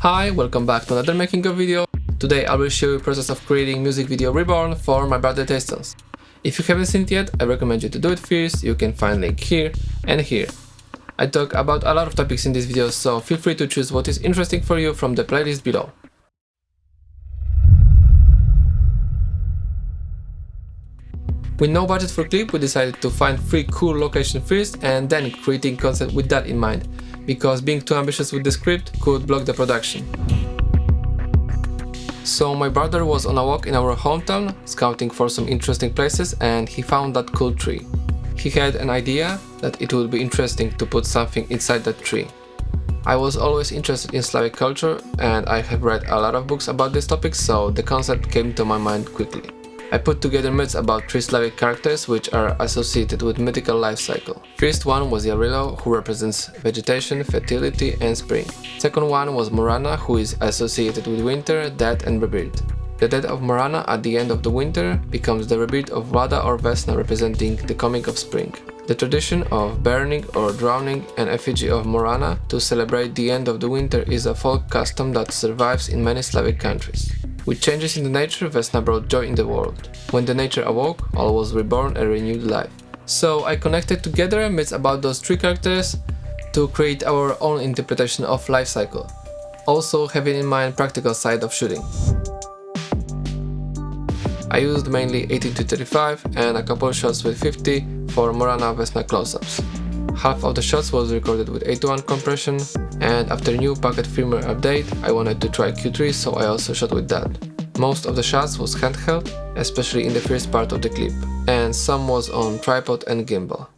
Hi, welcome back to another making of video. Today I will show you the process of creating music video Reborn for my brother Tastetones. If you haven't seen it yet, I recommend you to do it first. You can find link here and here. I talk about a lot of topics in this video, so feel free to choose what is interesting for you from the playlist below. With no budget for clip, we decided to find 3 cool locations first and then creating concept with that in mind, because being too ambitious with the script could block the production. So my brother was on a walk in our hometown, scouting for some interesting places, and he found that cool tree. He had an idea that it would be interesting to put something inside that tree. I was always interested in Slavic culture and I have read a lot of books about this topic, so the concept came to my mind quickly. I put together myths about 3 Slavic characters which are associated with mythical life cycle. First one was Yarilo, who represents vegetation, fertility and spring. Second one was Morana, who is associated with winter, death and rebirth. The death of Morana at the end of the winter becomes the rebirth of Vlada or Vesna, representing the coming of spring. The tradition of burning or drowning an effigy of Morana to celebrate the end of the winter is a folk custom that survives in many Slavic countries. With changes in the nature, Vesna brought joy in the world. When the nature awoke, all was reborn and renewed life. So I connected together myths about those 3 characters to create our own interpretation of life cycle, also having in mind practical side of shooting. I used mainly 18-35 and a couple shots with 50 for Morana Vesna close-ups. Half of the shots was recorded with 8:1 compression, and after new packet firmware update I wanted to try Q3, so I also shot with that. Most of the shots was handheld, especially in the first part of the clip, and some was on tripod and gimbal.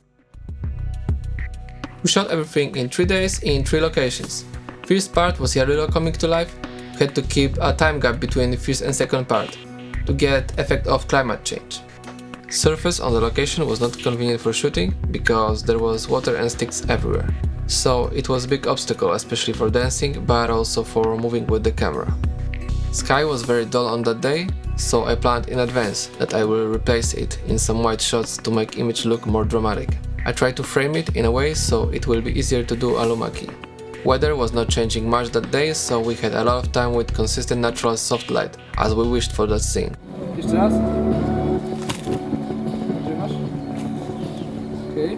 We shot everything in 3 days in 3 locations. First part was Yarilo coming to life. We had to keep a time gap between the first and second part to get effect of climate change. Surface on the location was not convenient for shooting because there was water and sticks everywhere. So it was a big obstacle, especially for dancing, but also for moving with the camera. Sky was very dull on that day, so I planned in advance that I will replace it in some white shots to make image look more dramatic. I tried to frame it in a way so it will be easier to do a luma key. Weather was not changing much that day, so we had a lot of time with consistent natural soft light, as we wished for that scene. Jeszcze raz. Okay.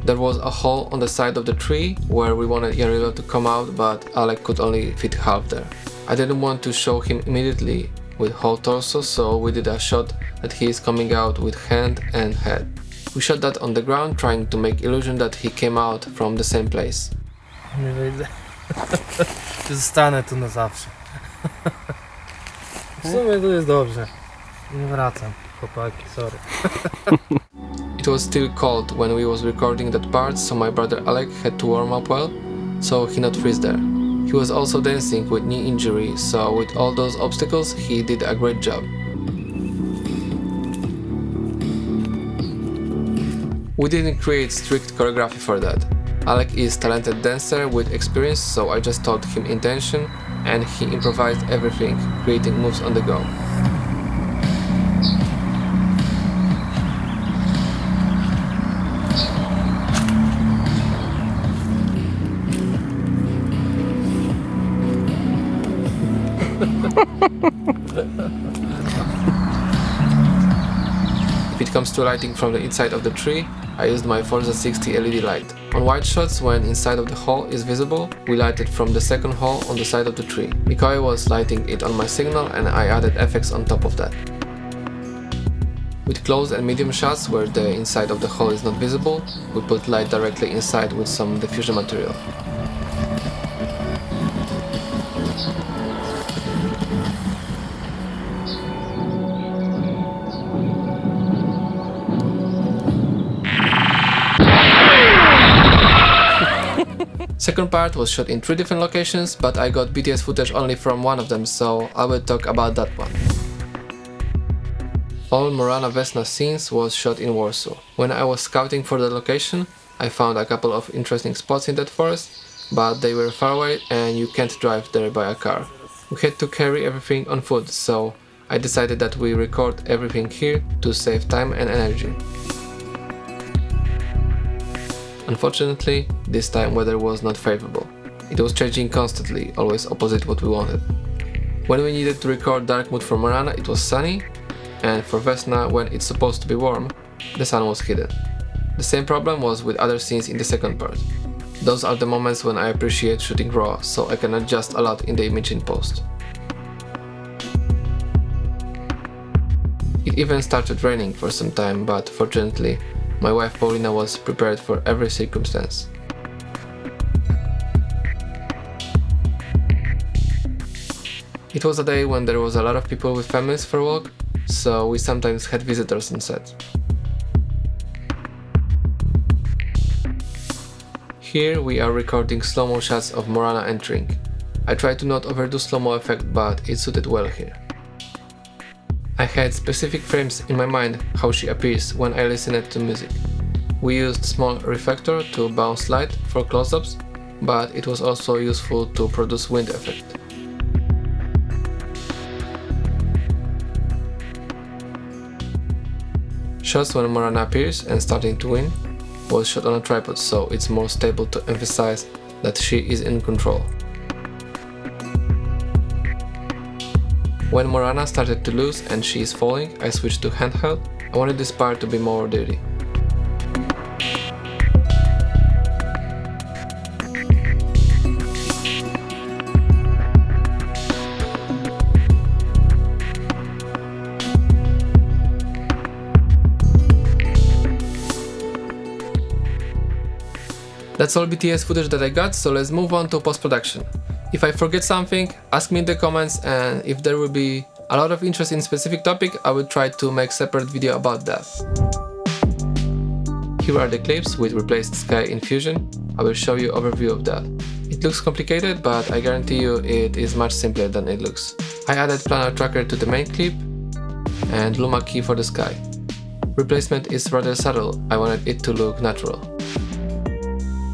There was a hole on the side of the tree where we wanted Yarilo to come out, but Alec could only fit half there. I didn't want to show him immediately with whole torso, so we did a shot that he is coming out with hand and head. We shot that on the ground, trying to make illusion that he came out from the same place. Nie wyjdę. Zostanę tu na zawsze. W sumie to jest dobrze. Nie wracam, chłopaki, sorry. It was still cold when we was recording that part, so my brother Alec had to warm up well, so he not freeze there. He was also dancing with knee injury, so with all those obstacles he did a great job. We didn't create strict choreography for that. Alec is talented dancer with experience, so I just taught him intention and he improvised everything, creating moves on the go. If it comes to lighting from the inside of the tree, I used my Forza 60 LED light. On white shots, when inside of the hole is visible, we lighted from the second hole on the side of the tree. Mikołaj was lighting it on my signal and I added effects on top of that. With close and medium shots where the inside of the hole is not visible, we put light directly inside with some diffusion material. Second part was shot in 3 different locations, but I got BTS footage only from one of them, so I will talk about that one. All Morana Vesna scenes was shot in Warsaw. When I was scouting for the location, I found a couple of interesting spots in that forest, but they were far away and you can't drive there by a car. We had to carry everything on foot, so I decided that we record everything here to save time and energy. Unfortunately, this time weather was not favorable. It was changing constantly, always opposite what we wanted. When we needed to record dark mood for Morana, it was sunny, and for Vesna, when it's supposed to be warm, the sun was hidden. The same problem was with other scenes in the second part. Those are the moments when I appreciate shooting raw, so I can adjust a lot in the image in post. It even started raining for some time, but fortunately, my wife Paulina was prepared for every circumstance. It was a day when there was a lot of people with families for a walk, so we sometimes had visitors on set. Here we are recording slow-mo shots of Morana entering. I tried to not overdo slow-mo effect, but it suited well here. I had specific frames in my mind how she appears when I listened to music. We used small reflector to bounce light for close-ups, but it was also useful to produce wind effect. Shots when Morana appears and starting to win was shot on a tripod, so it's more stable to emphasize that she is in control. When Morana started to lose and she is falling, I switched to handheld. I wanted this part to be more dirty. That's all BTS footage that I got, so let's move on to post-production. If I forget something, ask me in the comments, and if there will be a lot of interest in specific topic, I will try to make separate video about that. Here are the clips with replaced sky in Fusion. I will show you overview of that. It looks complicated, but I guarantee you it is much simpler than it looks. I added planar tracker to the main clip and Luma key for the sky. Replacement is rather subtle, I wanted it to look natural.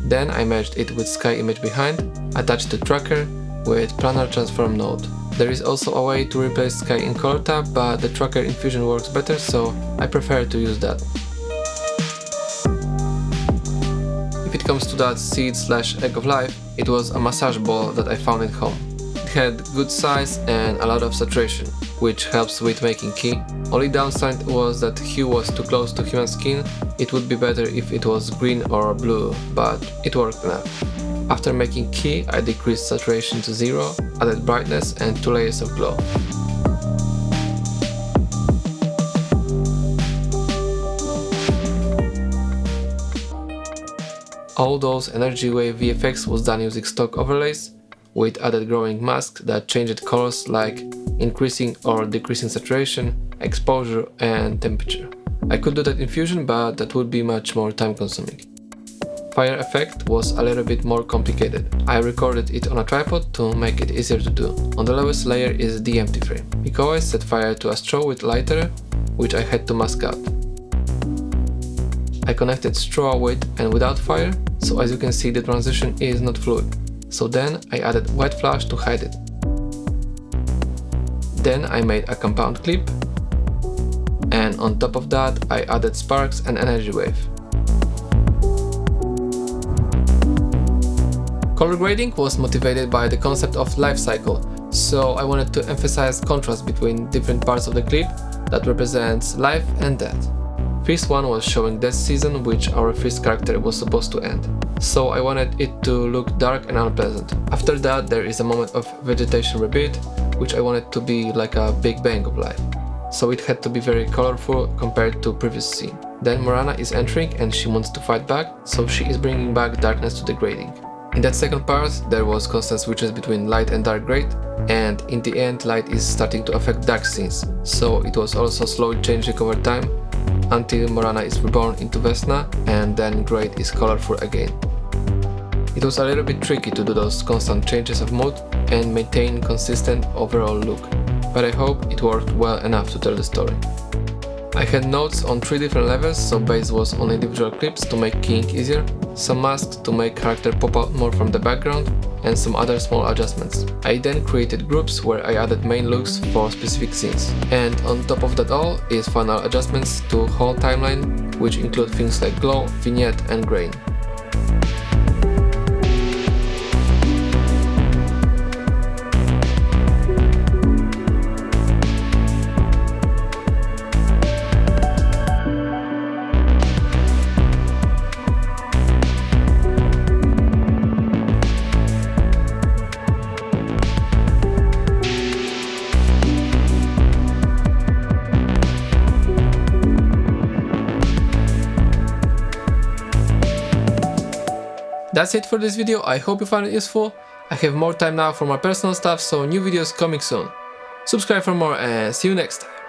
Then I merged it with sky image behind, attached the tracker with planar transform node. There is also a way to replace sky in color tab, but the tracker in Fusion works better, so I prefer to use that. If it comes to that seed/egg of life, it was a massage ball that I found at home. It had good size and a lot of saturation, which helps with making key. Only downside was that hue was too close to human skin. It would be better if it was green or blue, but it worked enough. After making key, I decreased saturation to 0, added brightness and 2 layers of glow. All those energy wave VFX was done using stock overlays, with added growing mask that changed colors like increasing or decreasing saturation, exposure and temperature. I could do that in Fusion, but that would be much more time consuming. Fire effect was a little bit more complicated. I recorded it on a tripod to make it easier to do. On the lowest layer is the empty frame. Mikołaj set fire to a straw with lighter, which I had to mask out. I connected straw with and without fire, so as you can see the transition is not fluid. So then I added white flash to hide it. Then I made a compound clip, and on top of that I added sparks and energy wave. Color grading was motivated by the concept of life cycle, so I wanted to emphasize contrast between different parts of the clip that represents life and death. First one was showing death season, which our first character was supposed to end. So I wanted it to look dark and unpleasant. After that there is a moment of vegetation rebirth, which I wanted to be like a big bang of life. So it had to be very colorful compared to previous scene. Then Morana is entering and she wants to fight back, so she is bringing back darkness to the grading. In that second part there was constant switches between light and dark grade, and in the end light is starting to affect dark scenes, so it was also slowly changing over time until Morana is reborn into Vesna and then grade is colorful again. It was a little bit tricky to do those constant changes of mood and maintain consistent overall look, but I hope it worked well enough to tell the story. I had notes on 3 different levels, so base was on individual clips to make keying easier, some masks to make character pop out more from the background, and some other small adjustments. I then created groups where I added main looks for specific scenes. And on top of that all is final adjustments to whole timeline, which include things like glow, vignette and grain. That's it for this video. I hope you found it useful. I have more time now for my personal stuff, so new videos coming soon. Subscribe for more and see you next time.